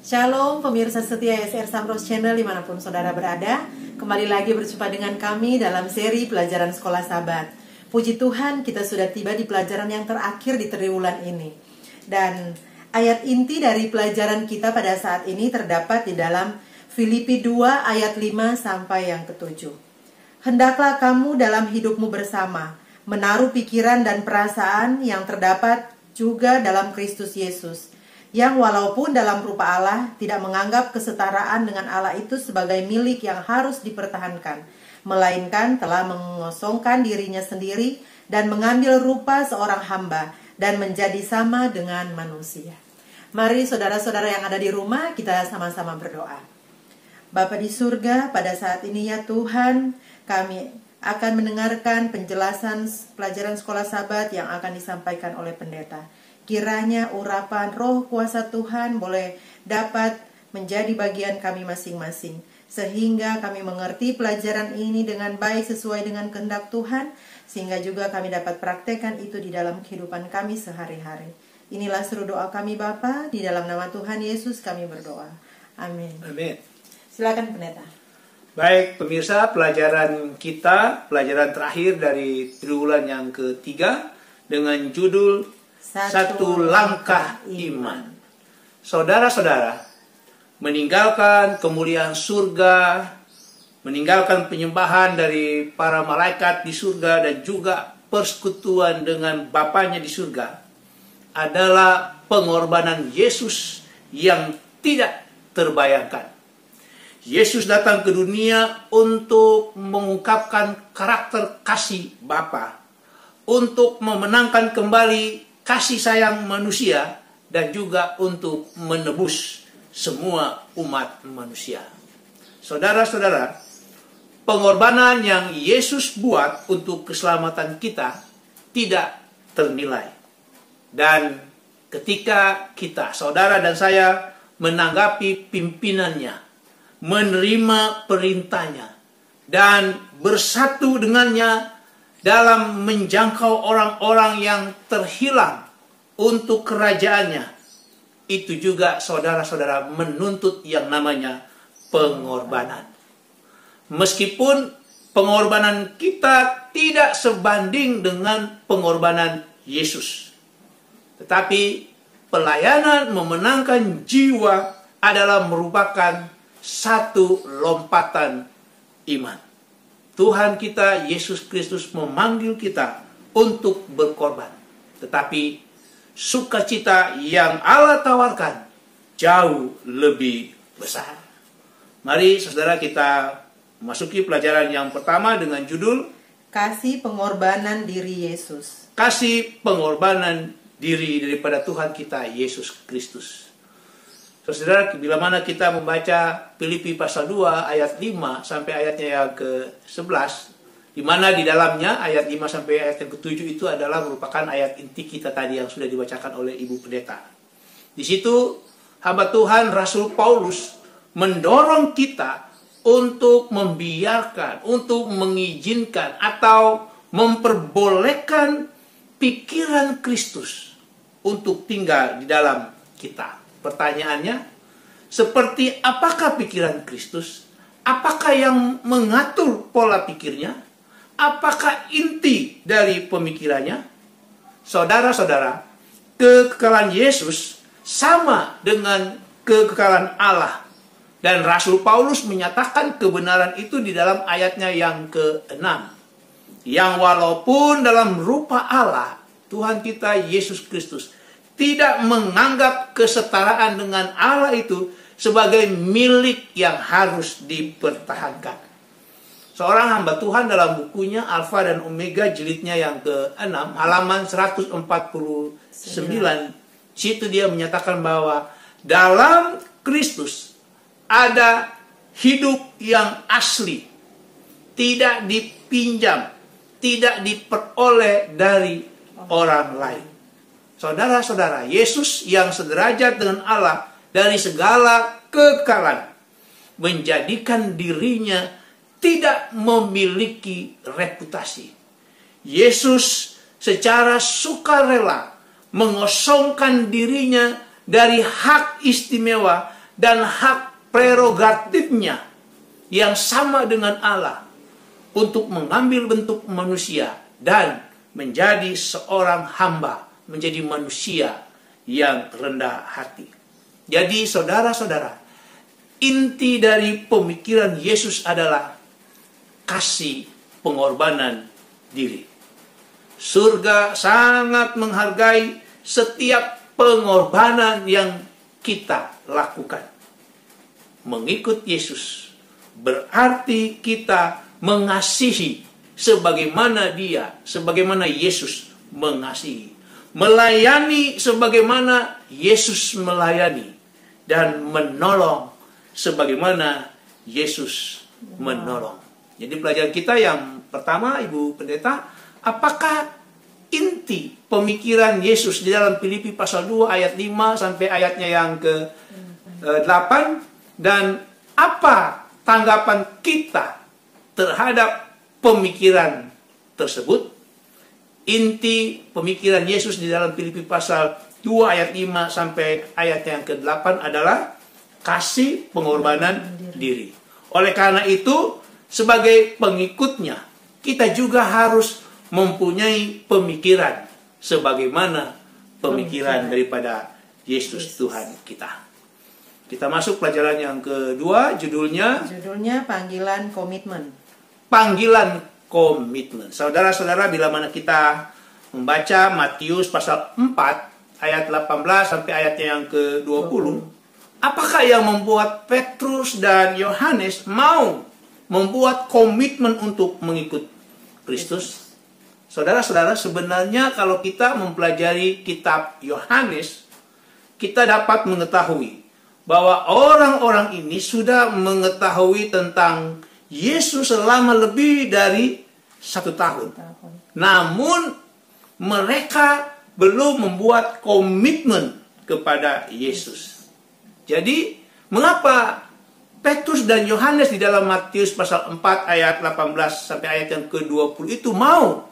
Shalom pemirsa setia SR Samros Channel dimanapun saudara berada. Kembali lagi berjumpa dengan kami dalam seri pelajaran sekolah Sabat. Puji Tuhan, kita sudah tiba di pelajaran yang terakhir di triwulan ini. Dan ayat inti dari pelajaran kita pada saat ini terdapat di dalam Filipi 2 ayat 5 sampai yang ke-7. Hendaklah kamu dalam hidupmu bersama menaruh pikiran dan perasaan yang terdapat juga dalam Kristus Yesus, yang walaupun dalam rupa Allah tidak menganggap kesetaraan dengan Allah itu sebagai milik yang harus dipertahankan, melainkan telah mengosongkan dirinya sendiri dan mengambil rupa seorang hamba dan menjadi sama dengan manusia. Mari saudara-saudara yang ada di rumah, kita sama-sama berdoa. Bapa di surga, pada saat ini ya Tuhan, kami akan mendengarkan penjelasan pelajaran sekolah Sabat yang akan disampaikan oleh pendeta. Kiranya urapan roh kuasa Tuhan boleh dapat menjadi bagian kami masing-masing, sehingga kami mengerti pelajaran ini dengan baik sesuai dengan kehendak Tuhan, sehingga juga kami dapat praktekkan itu di dalam kehidupan kami sehari-hari. Inilah seru doa kami Bapa, di dalam nama Tuhan Yesus kami berdoa. Amin. Amin. Silakan pendeta. Baik pemirsa, pelajaran pelajaran terakhir dari triwulan yang ketiga dengan judul Satu Langkah Iman. Saudara-saudara, meninggalkan kemuliaan surga, meninggalkan penyembahan dari para malaikat di surga dan juga persekutuan dengan Bapanya di surga adalah pengorbanan Yesus yang tidak terbayangkan. Yesus datang ke dunia untuk mengungkapkan karakter kasih Bapa, untuk memenangkan kembali kasih sayang manusia, dan juga untuk menebus semua umat manusia. Saudara-saudara, pengorbanan yang Yesus buat untuk keselamatan kita tidak ternilai. Dan ketika kita, saudara dan saya, menanggapi pimpinannya, menerima perintahnya, dan bersatu dengannya dalam menjangkau orang-orang yang terhilang untuk kerajaannya, itu juga saudara-saudara menuntut yang namanya pengorbanan. Meskipun pengorbanan kita tidak sebanding dengan pengorbanan Yesus, tetapi pelayanan memenangkan jiwa adalah merupakan satu lompatan iman. Tuhan kita Yesus Kristus memanggil kita untuk berkorban, tetapi sukacita yang Allah tawarkan jauh lebih besar. Mari saudara kita masuki pelajaran yang pertama dengan judul Kasih pengorbanan diri Yesus. Kasih pengorbanan diri daripada Tuhan kita Yesus Kristus. Saudara, bila mana kita membaca Filipi pasal 2 ayat 5 sampai ayatnya yang ke-11, di mana di dalamnya ayat 5 sampai ayat yang ke-7 itu adalah merupakan ayat inti kita tadi yang sudah dibacakan oleh Ibu Pendeta. Di situ hamba Tuhan Rasul Paulus mendorong kita untuk membiarkan, untuk mengizinkan atau memperbolehkan pikiran Kristus untuk tinggal di dalam kita. Pertanyaannya, seperti apakah pikiran Kristus? Apakah yang mengatur pola pikirnya? Apakah inti dari pemikirannya? Saudara-saudara, kekekalan Yesus sama dengan kekekalan Allah. Dan Rasul Paulus menyatakan kebenaran itu di dalam ayatnya yang ke-6. Yang walaupun dalam rupa Allah, Tuhan kita Yesus Kristus tidak menganggap kesetaraan dengan Allah itu sebagai milik yang harus dipertahankan. Seorang hamba Tuhan dalam bukunya Alfa dan Omega jilidnya yang ke-6 halaman 149, situ dia menyatakan bahwa dalam Kristus ada hidup yang asli, tidak dipinjam, tidak diperoleh dari orang lain. Saudara-saudara, Yesus yang sederajat dengan Allah dari segala kekekalan menjadikan dirinya tidak memiliki reputasi. Yesus secara sukarela mengosongkan dirinya dari hak istimewa dan hak prerogatifnya yang sama dengan Allah untuk mengambil bentuk manusia dan menjadi seorang hamba, menjadi manusia yang rendah hati. Jadi saudara-saudara, inti dari pemikiran Yesus adalah kasih pengorbanan diri. Surga sangat menghargai setiap pengorbanan yang kita lakukan. Mengikut Yesus berarti kita mengasihi sebagaimana Dia, sebagaimana Yesus mengasihi. Melayani sebagaimana Yesus melayani. Dan menolong sebagaimana Yesus menolong. Jadi pelajaran kita yang pertama, Ibu Pendeta, apakah inti pemikiran Yesus di dalam Filipi pasal 2 ayat 5 sampai ayatnya yang ke-8, dan apa tanggapan kita terhadap pemikiran tersebut? Inti pemikiran Yesus di dalam Filipi pasal 2 ayat 5 sampai ayat yang ke-8 adalah kasih pengorbanan diri. Oleh karena itu, sebagai pengikutnya, kita juga harus mempunyai pemikiran sebagaimana pemikiran daripada Yesus Tuhan kita. Kita masuk pelajaran yang kedua, judulnya panggilan komitmen. Panggilan komitmen. Saudara-saudara, bila mana kita membaca Matius pasal 4 ayat 18 sampai ayatnya yang ke-20, apakah yang membuat Petrus dan Yohanes mau membuat komitmen untuk mengikut Kristus? Saudara-saudara, sebenarnya kalau kita mempelajari kitab Yohanes, kita dapat mengetahui bahwa orang-orang ini sudah mengetahui tentang Yesus selama lebih dari 1 tahun. Namun mereka belum membuat komitmen kepada Yesus. Jadi, mengapa Petrus dan Yohanes di dalam Matius pasal 4 ayat 18 sampai ayat yang ke-20 itu mau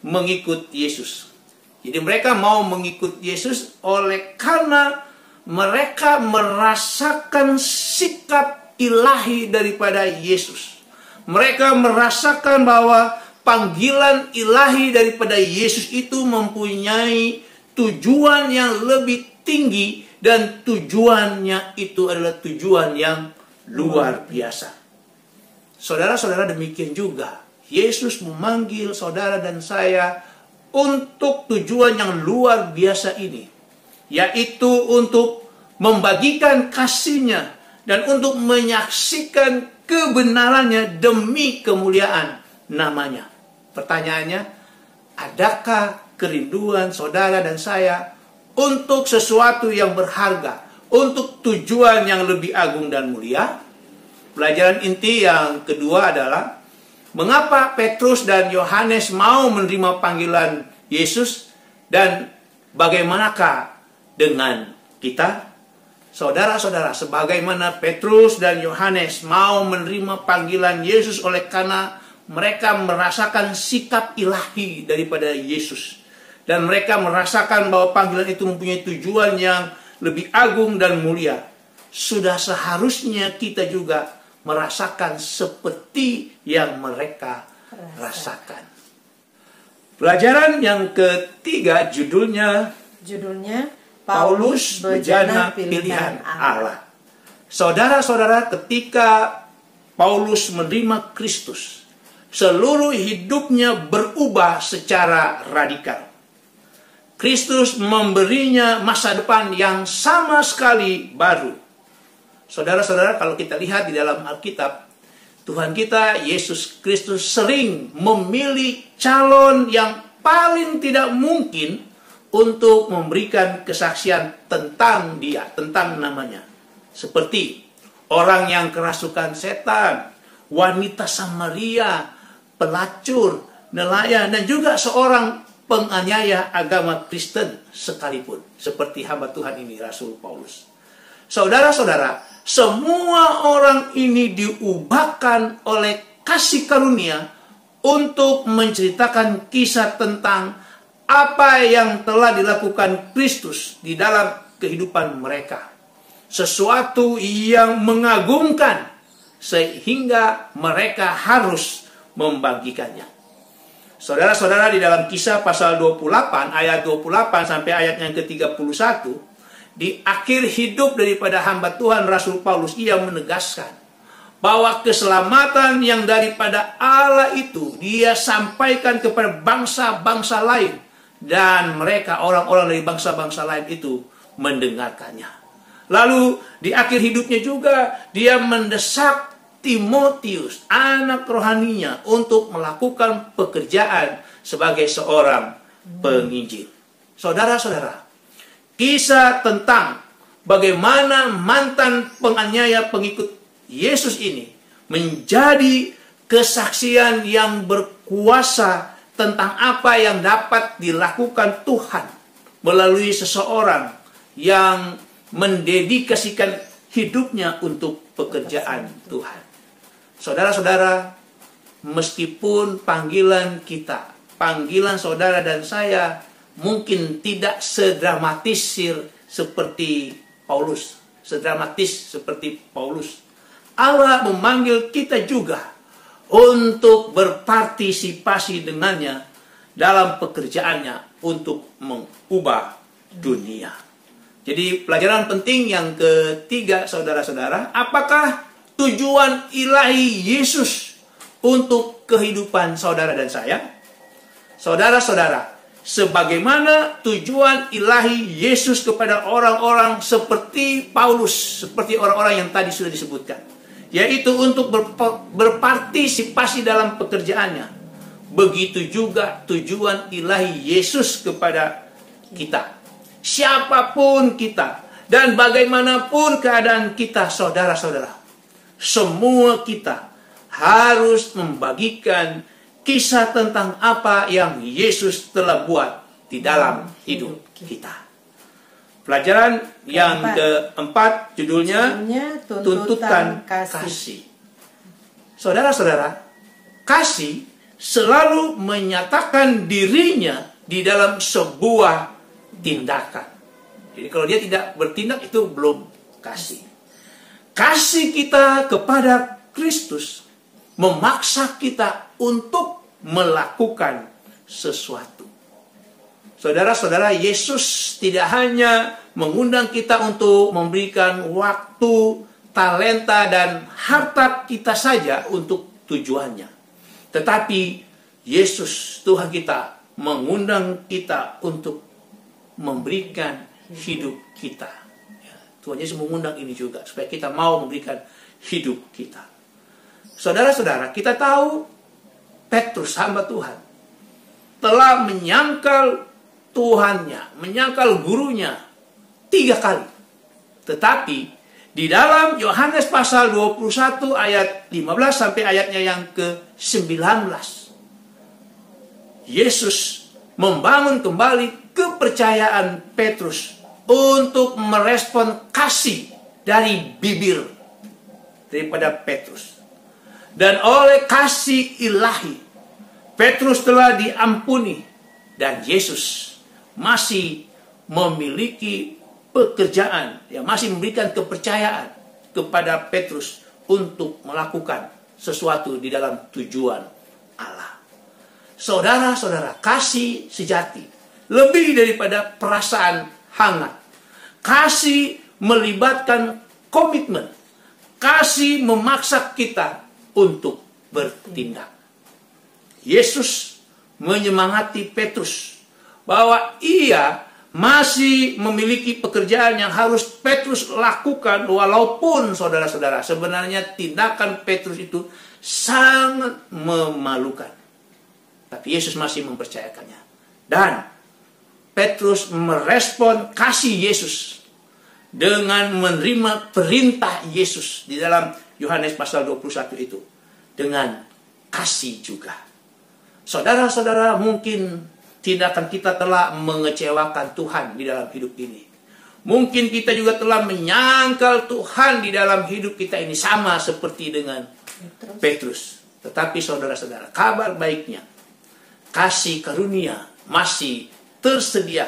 mengikut Yesus? Jadi mereka mau mengikut Yesus oleh karena mereka merasakan sikap ilahi daripada Yesus. Mereka merasakan bahwa panggilan ilahi daripada Yesus itu mempunyai tujuan yang lebih tinggi, dan tujuannya itu adalah tujuan yang luar biasa. Saudara-saudara, demikian juga Yesus memanggil saudara dan saya untuk tujuan yang luar biasa ini, yaitu untuk membagikan kasih-Nya dan untuk menyaksikan kebenarannya demi kemuliaan namanya. Pertanyaannya, adakah kerinduan saudara dan saya untuk sesuatu yang berharga, untuk tujuan yang lebih agung dan mulia? Pelajaran inti yang kedua adalah mengapa Petrus dan Yohanes mau menerima panggilan Yesus, dan bagaimanakah dengan kita? Saudara-saudara, sebagaimana Petrus dan Yohanes mau menerima panggilan Yesus oleh karena mereka merasakan sikap ilahi daripada Yesus, dan mereka merasakan bahwa panggilan itu mempunyai tujuan yang lebih agung dan mulia. Sudah seharusnya kita juga merasakan seperti yang mereka rasakan. Pelajaran yang ketiga, judulnya Paulus bejana pilihan Allah. Saudara-saudara, ketika Paulus menerima Kristus, seluruh hidupnya berubah secara radikal. Kristus memberinya masa depan yang sama sekali baru. Saudara-saudara, kalau kita lihat di dalam Alkitab, Tuhan kita Yesus Kristus sering memilih calon yang paling tidak mungkin untuk memberikan kesaksian tentang Dia, tentang namanya. Seperti orang yang kerasukan setan, wanita Samaria, pelacur, nelayan, dan juga seorang penganiaya agama Kristen sekalipun, seperti hamba Tuhan ini, Rasul Paulus. Saudara-saudara, semua orang ini diubahkan oleh kasih karunia untuk menceritakan kisah tentang apa yang telah dilakukan Kristus di dalam kehidupan mereka. sesuatu yang mengagumkan sehingga mereka harus membagikannya. Saudara-saudara, di dalam Kisah pasal 28 ayat 28 sampai ayat yang ke-31, di akhir hidup daripada hamba Tuhan Rasul Paulus, ia menegaskan bahwa keselamatan yang daripada Allah itu dia sampaikan kepada bangsa-bangsa lain, dan mereka, orang-orang dari bangsa-bangsa lain itu mendengarkannya. Lalu di akhir hidupnya juga dia mendesak Timotius, anak rohaninya, untuk melakukan pekerjaan sebagai seorang penginjil. Saudara-saudara, kisah tentang bagaimana mantan penganiaya pengikut Yesus ini menjadi kesaksian yang berkuasa tentang apa yang dapat dilakukan Tuhan melalui seseorang yang mendedikasikan hidupnya untuk pekerjaan Tuhan. Saudara-saudara, meskipun panggilan kita, panggilan saudara dan saya mungkin tidak sedramatisir seperti Paulus, Allah memanggil kita juga untuk berpartisipasi dengannya dalam pekerjaannya untuk mengubah dunia. Jadi pelajaran penting yang ketiga, saudara-saudara, apakah tujuan ilahi Yesus untuk kehidupan saudara dan saya? Saudara-saudara, sebagaimana tujuan ilahi Yesus kepada orang-orang seperti Paulus, seperti orang-orang yang tadi sudah disebutkan, yaitu untuk berpartisipasi dalam pekerjaannya, begitu juga tujuan ilahi Yesus kepada kita. Siapapun kita dan bagaimanapun keadaan kita, saudara-saudara, semua kita harus membagikan kisah tentang apa yang Yesus telah buat di dalam hidup kita. Pelajaran yang keempat judulnya tuntutan kasih. Saudara-saudara, kasih selalu menyatakan dirinya di dalam sebuah tindakan. Jadi kalau dia tidak bertindak, itu belum kasih. Kasih kita kepada Kristus memaksa kita untuk melakukan sesuatu. Saudara-saudara, Yesus tidak hanya mengundang kita untuk memberikan waktu, talenta, dan harta kita saja untuk tujuannya. Tetapi Yesus, Tuhan kita, mengundang kita untuk memberikan hidup kita. Tuhan Yesus mengundang ini juga, supaya kita mau memberikan hidup kita. Saudara-saudara, kita tahu Petrus, hamba Tuhan, telah menyangkal Tuhannya, menyangkal gurunya 3 kali. Tetapi di dalam Yohanes pasal 21 ayat 15 sampai ayatnya yang ke-19, Yesus membangun kembali kepercayaan Petrus untuk merespon kasih dari bibir daripada Petrus. Dan oleh kasih ilahi, Petrus telah diampuni, dan Yesus masih memiliki pekerjaan, yang masih memberikan kepercayaan kepada Petrus untuk melakukan sesuatu di dalam tujuan Allah. Saudara-saudara, kasih sejati lebih daripada perasaan hangat. Kasih melibatkan komitmen. Kasih memaksa kita untuk bertindak. Yesus menyemangati Petrus bahwa ia masih memiliki pekerjaan yang harus Petrus lakukan, walaupun saudara-saudara, sebenarnya tindakan Petrus itu sangat memalukan. Tapi Yesus masih mempercayakannya. Dan Petrus merespon kasih Yesus dengan menerima perintah Yesus di dalam Yohanes pasal 21 itu dengan kasih juga. Saudara-saudara, mungkin tindakan kita telah mengecewakan Tuhan di dalam hidup ini. Mungkin kita juga telah menyangkal Tuhan di dalam hidup kita ini, sama seperti dengan Petrus. Tetapi saudara-saudara, kabar baiknya, kasih karunia masih tersedia,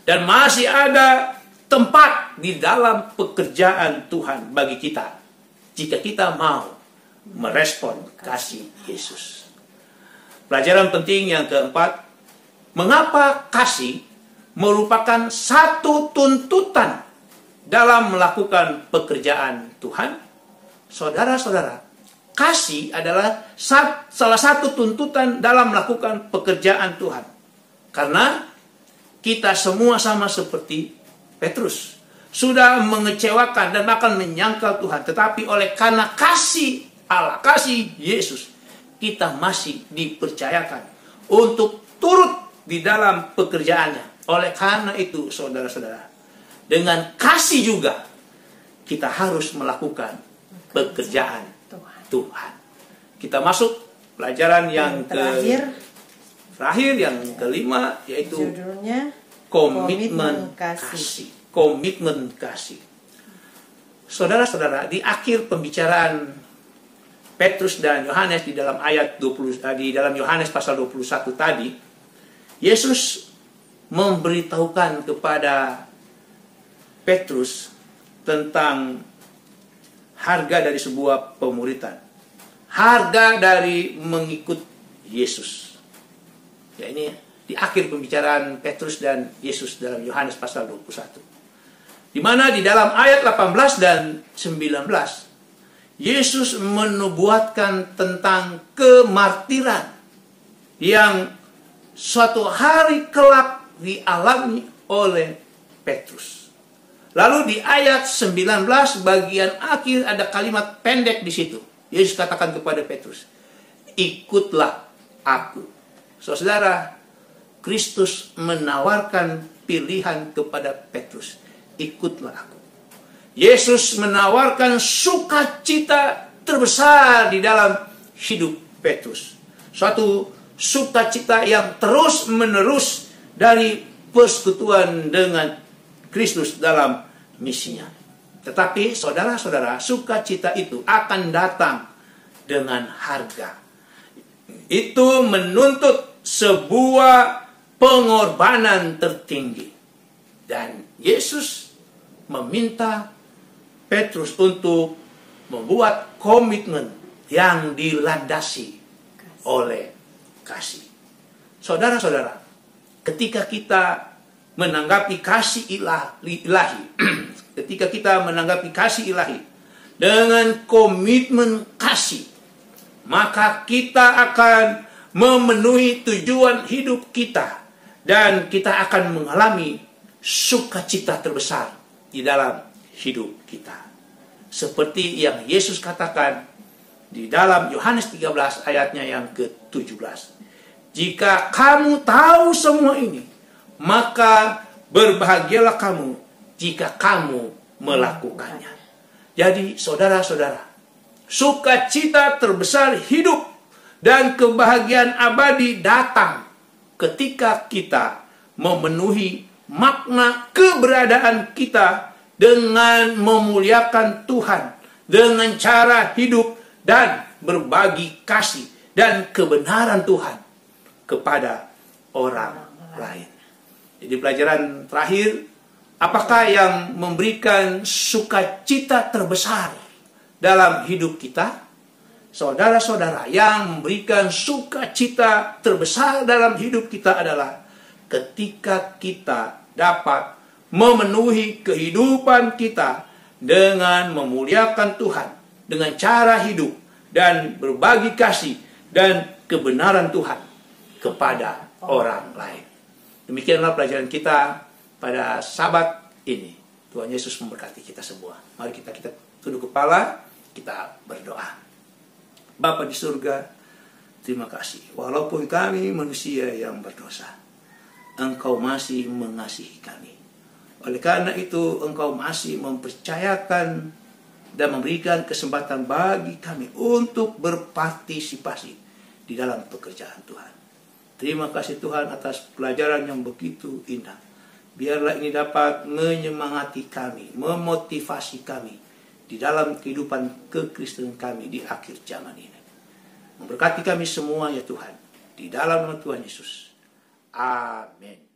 dan masih ada tempat di dalam pekerjaan Tuhan bagi kita, jika kita mau merespon kasih Yesus. Pelajaran penting yang keempat, mengapa kasih merupakan satu tuntutan dalam melakukan pekerjaan Tuhan? Saudara-saudara, kasih adalah salah satu tuntutan dalam melakukan pekerjaan Tuhan. Karena kita semua sama seperti Petrus, sudah mengecewakan dan bahkan menyangkal Tuhan. Tetapi oleh karena kasih Allah, kasih Yesus, kita masih dipercayakan untuk turut di dalam pekerjaannya. Oleh karena itu, saudara-saudara, dengan kasih juga kita harus melakukan pekerjaan Tuhan. Kita masuk pelajaran yang terakhir yang kelima, yaitu judulnya komitmen kasih. Komitmen kasih. Saudara-saudara, di akhir pembicaraan Petrus dan Yohanes di dalam ayat 20, di dalam Yohanes pasal 21 tadi, Yesus memberitahukan kepada Petrus tentang harga dari sebuah pemuritan. Harga dari mengikut Yesus. Ya, ini di akhir pembicaraan Petrus dan Yesus dalam Yohanes pasal 21. Di mana di dalam ayat 18 dan 19, Yesus menubuatkan tentang kemartiran yang suatu hari kelak dialami oleh Petrus. Lalu di ayat 19 bagian akhir ada kalimat pendek di situ. Yesus katakan kepada Petrus, "Ikutlah aku." Saudara, Kristus menawarkan pilihan kepada Petrus, "Ikutlah aku." Yesus menawarkan sukacita terbesar di dalam hidup Petrus. Suatu sukacita yang terus-menerus dari persekutuan dengan Kristus dalam misinya. Tetapi saudara-saudara, sukacita itu akan datang dengan harga. Itu menuntut sebuah pengorbanan tertinggi. Dan Yesus meminta Petrus untuk membuat komitmen yang dilandasi oleh kasih. Saudara-saudara, ketika kita menanggapi kasih ilahi, ketika kita menanggapi kasih ilahi dengan komitmen kasih, maka kita akan memenuhi tujuan hidup kita dan kita akan mengalami sukacita terbesar di dalam hidup kita. Seperti yang Yesus katakan di dalam Yohanes 13 ayatnya yang ke-17. "Jika kamu tahu semua ini, maka berbahagialah kamu jika kamu melakukannya." Jadi saudara-saudara, sukacita terbesar hidup dan kebahagiaan abadi datang ketika kita memenuhi makna keberadaan kita dengan memuliakan Tuhan, dengan cara hidup dan berbagi kasih dan kebenaran Tuhan kepada orang lain. Jadi pelajaran terakhir, apakah yang memberikan sukacita terbesar dalam hidup kita? Saudara-saudara, yang memberikan sukacita terbesar dalam hidup kita adalah ketika kita dapat memenuhi kehidupan kita dengan memuliakan Tuhan, dengan cara hidup dan berbagi kasih dan kebenaran Tuhan kepada orang lain. Demikianlah pelajaran kita pada Sabat ini. Tuhan Yesus memberkati kita semua. Mari kita tunduk kepala, kita berdoa. Bapa di surga, terima kasih. Walaupun kami manusia yang berdosa, Engkau masih mengasihi kami. Oleh karena itu, Engkau masih mempercayakan dan memberikan kesempatan bagi kami untuk berpartisipasi di dalam pekerjaan Tuhan. Terima kasih Tuhan atas pelajaran yang begitu indah. Biarlah ini dapat menyemangati kami, memotivasi kami di dalam kehidupan kekristenan kami di akhir zaman ini. Memberkati kami semua ya Tuhan, di dalam nama Tuhan Yesus. Amin.